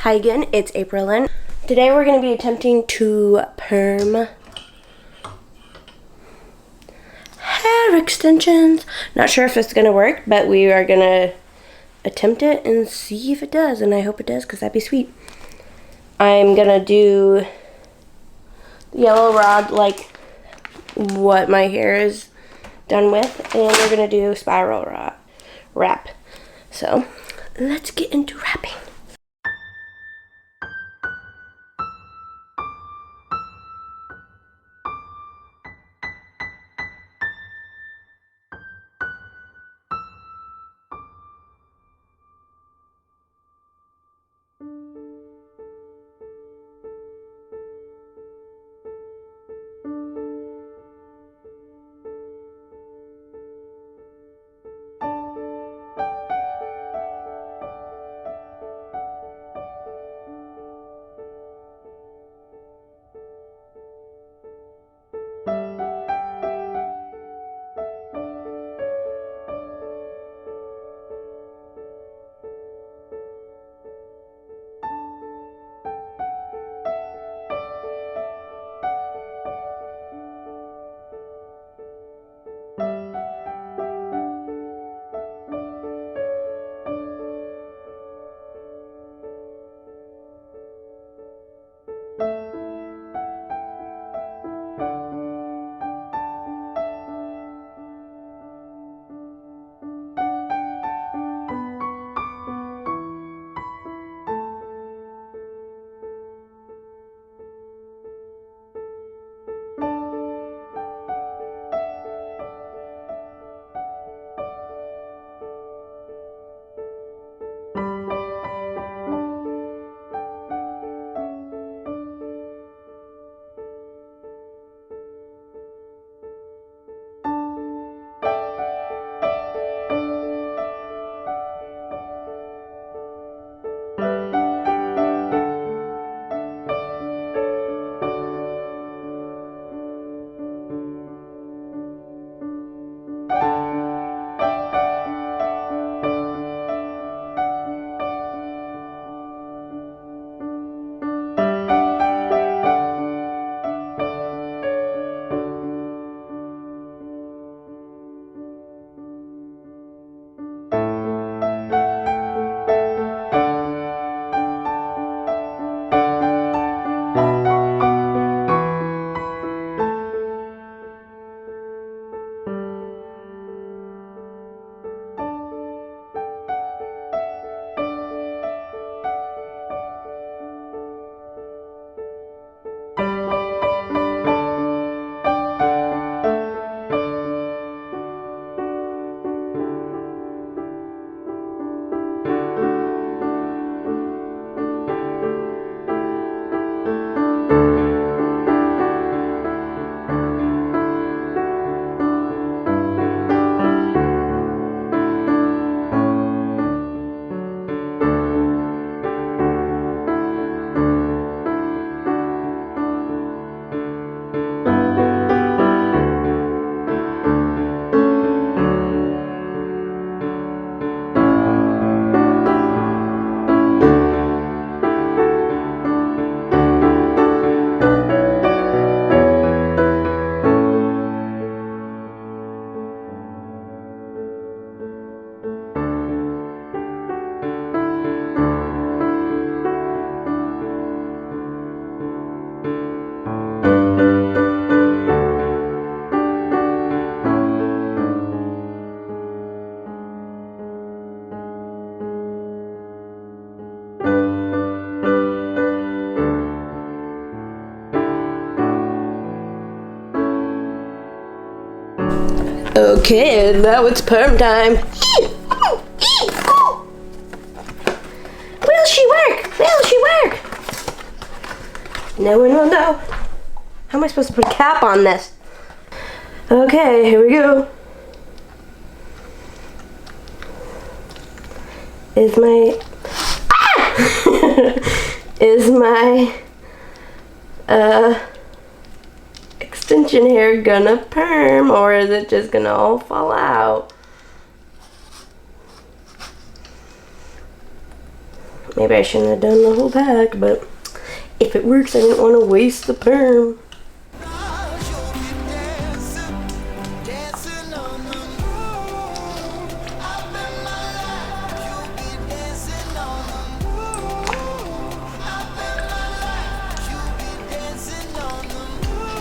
Hi again, it's ApriLynn. Today we're going to be attempting to perm hair extensions. Not sure if it's going to work, but we are going to attempt it and see if it does, and I hope it does because that'd be sweet. I'm going to do yellow rod like what my hair is done with, and we're going to do spiral wrap. So let's get into wrapping. Okay, now it's perm time. Will she work? Will she work? No one will know. How am I supposed to put a cap on this? Okay, here we go. Is my extension hair gonna perm, or is it just gonna all fall out? Maybe I shouldn't have done the whole pack, but if it works, I didn't want to waste the perm.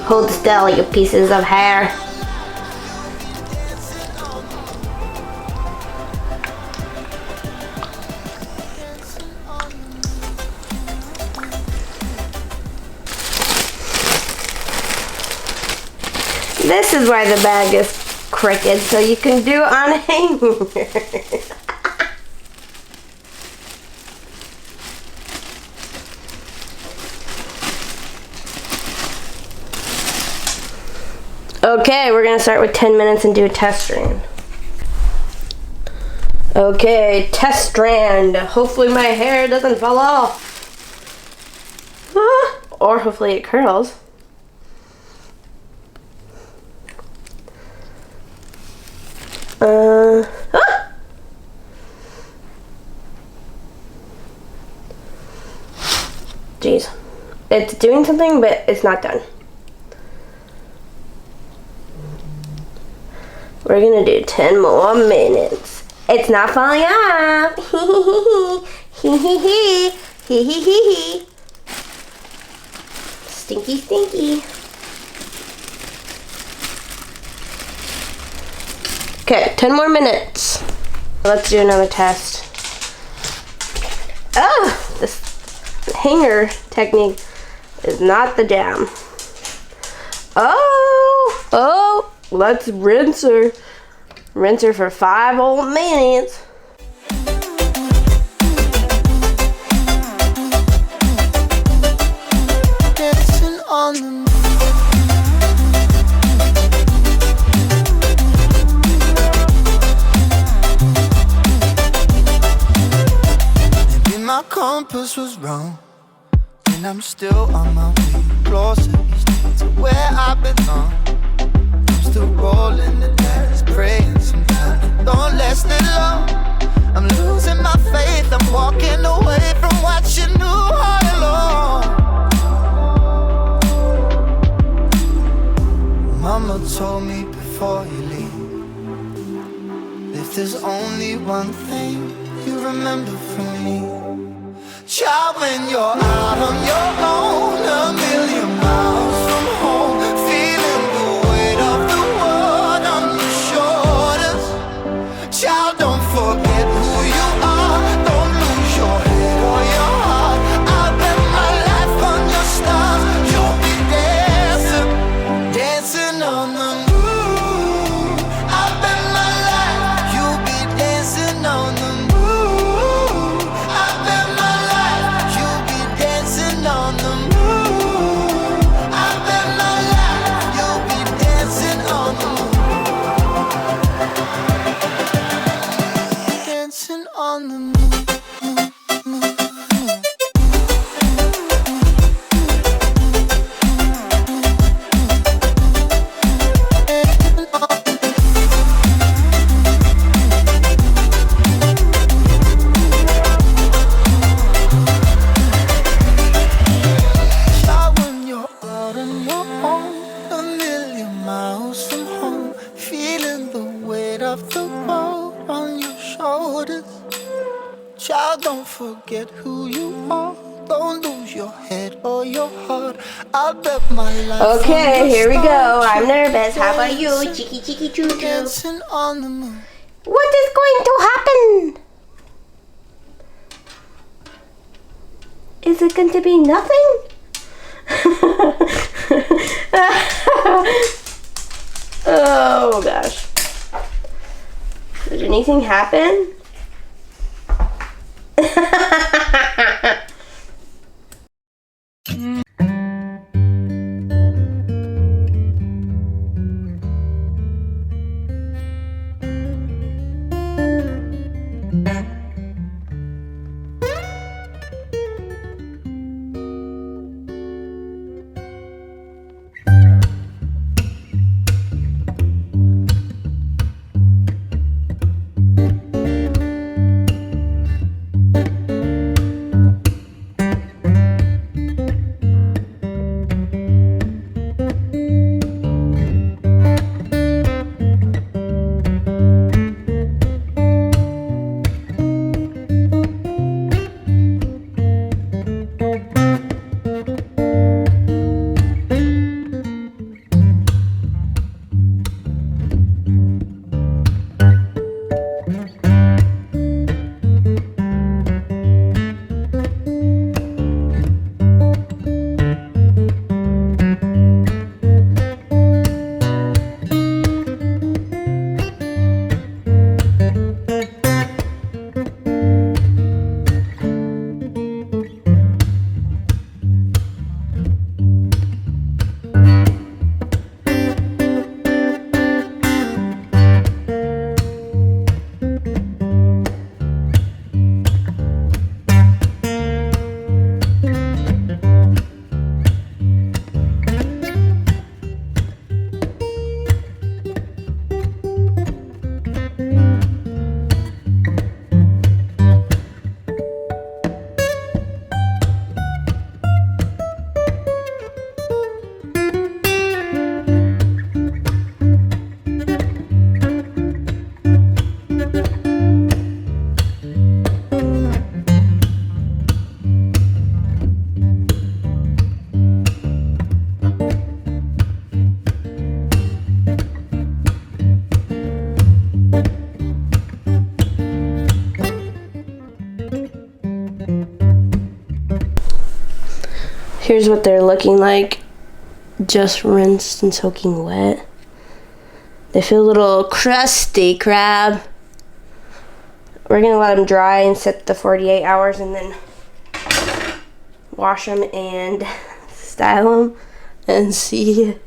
Hold still, you pieces of hair. This is why the bag is crooked, so you can do it on a hanger. Okay, we're gonna start with 10 minutes and do a test strand. Okay, test strand. Hopefully my hair doesn't fall off. Or hopefully it curls. Jeez. It's doing something, but it's not done. We're gonna do 10 more minutes. It's not falling off. Hehehe. Stinky, stinky. Okay, 10 more minutes. Let's do another test. This hanger technique is not the jam. Let's rinse her. Rinse her for 5 whole minutes. Dancing on the my compass was wrong, and I'm still on my way closer each day to where I belong. I'm still rolling the dice, praying sometimes don't last it long. I'm losing my faith, I'm walking away from what you knew all along. Mama told me before you leave, if there's only one thing you remember from me, child, when you're out on your own, a million miles from home, feeling the weight of the world on your shoulders. Child, don't forget who you are, don't lose your head or your heart. I'll bet my life on your stars, you'll be dancing, dancing on the moon. I'll bet my life, you'll be dancing on the moon. On the moon, I bet my life you'll be dancing on the moon. Dancing on the moon. Child, don't forget who you are. Don't lose your head or your heart. I bet my life. Okay, here we go. I'm nervous. How about you? Cheeky, cheeky, choo choo. Dancing on the moon. What is going to happen? Is it going to be nothing? Oh gosh. Did anything happen? Here's what they're looking like, just rinsed and soaking wet. They feel a little crusty, crab. We're gonna let them dry and set the 48 hours and then wash them and style them and see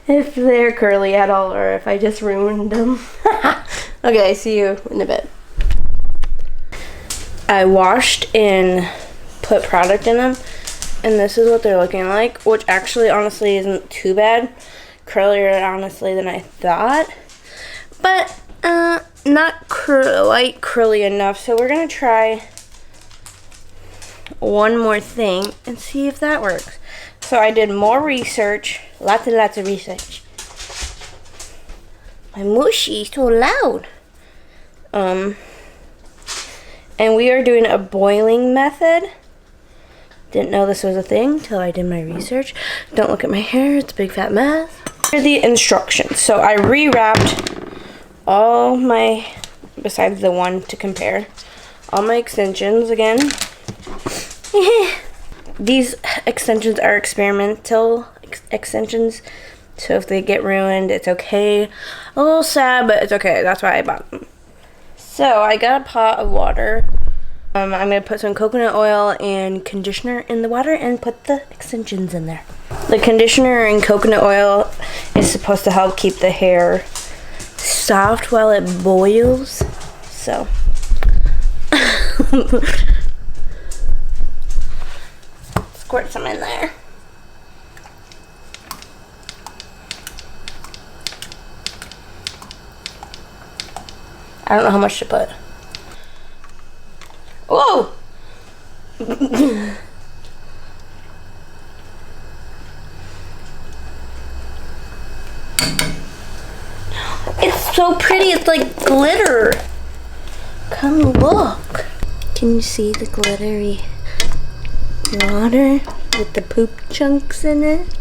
if they're curly at all or if I just ruined them. Okay, see you in a bit. I washed and put product in them, and this is what they're looking like, which actually honestly isn't too bad. Curlier honestly than I thought, but not quite curly enough. So we're gonna try one more thing and see if that works. So I did more research, lots and lots of research. My mushy's so loud. And we are doing a boiling method. Didn't know this was a thing until I did my research. Don't look at my hair, it's a big fat mess. Here are the instructions. So I rewrapped all my, besides the one to compare, all my extensions again. These extensions are experimental extensions, so if they get ruined, it's okay. A little sad, but it's okay. That's why I bought them. So I got a pot of water. I'm gonna put some coconut oil and conditioner in the water and put the extensions in there. The conditioner and coconut oil is supposed to help keep the hair soft while it boils. So squirt some in there. I don't know how much to put. Whoa! It's so pretty, it's like glitter. Come look. Can you see the glittery water with the poop chunks in it?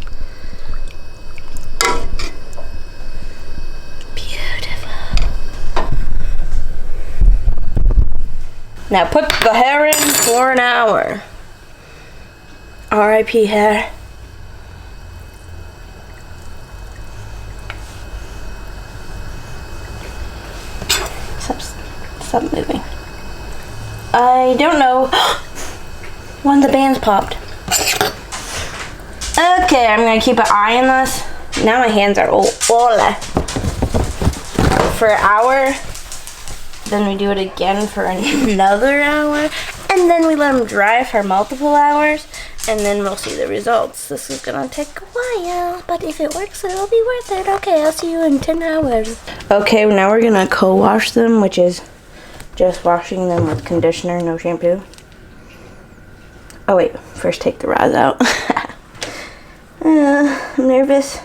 Now put the hair in for an hour. R.I.P. hair. Stop moving. I don't know when the bands popped. Okay, I'm gonna keep an eye on this. Now my hands are all for an hour. Then we do it again for another hour, and then we let them dry for multiple hours, and then we'll see the results. This is gonna take a while, but if it works, it'll be worth it. Okay, I'll see you in 10 hours. Okay, now we're gonna co-wash them, which is just washing them with conditioner, no shampoo. Oh wait, first take the rods out. I'm nervous.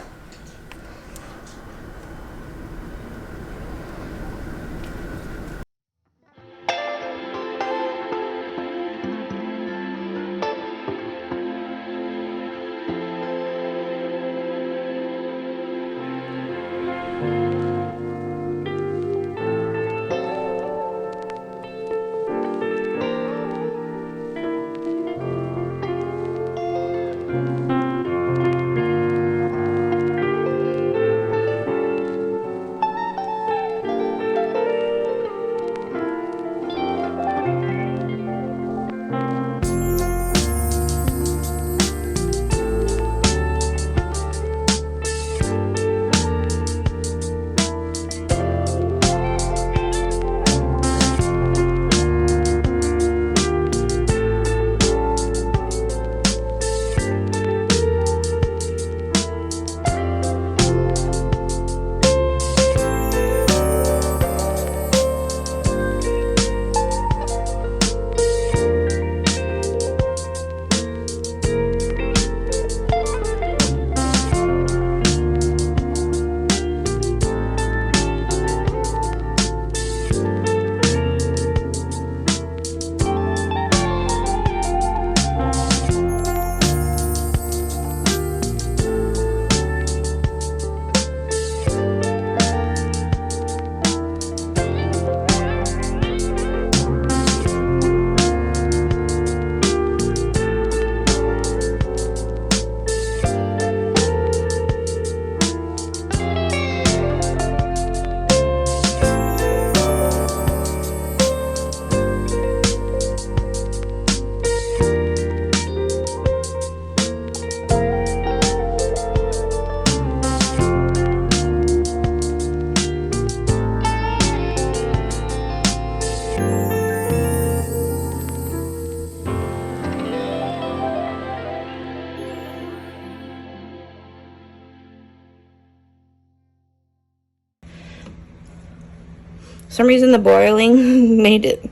some reason the boiling made it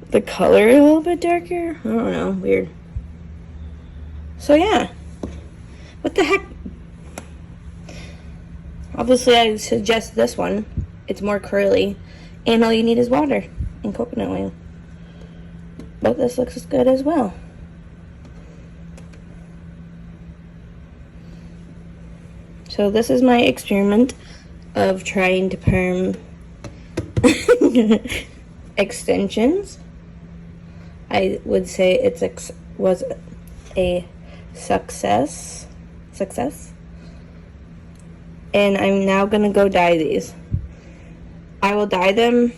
the color a little bit darker. I don't know, weird. So yeah, what the heck? Obviously I suggest this one. It's more curly, and all you need is water and coconut oil. But this looks good as well. So this is my experiment of trying to perm extensions. I would say it was a success. And I'm now gonna go dye these. I will dye them,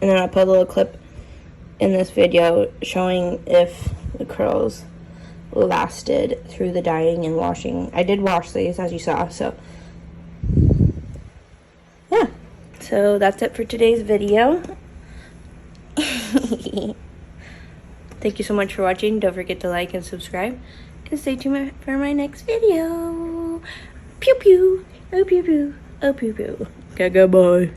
and then I'll put a little clip in this video showing if the curls lasted through the dyeing and washing. I did wash these, as you saw, so yeah. So that's it for today's video. Thank you so much for watching. Don't forget to like and subscribe, and stay tuned for my next video. Pew pew. Oh pew pew. Oh pew pew. Okay, bye.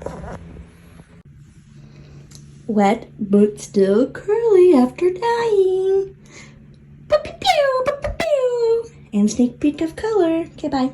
Wet but still curly after dyeing. Pew pew pew. And sneak peek of color. Okay, bye.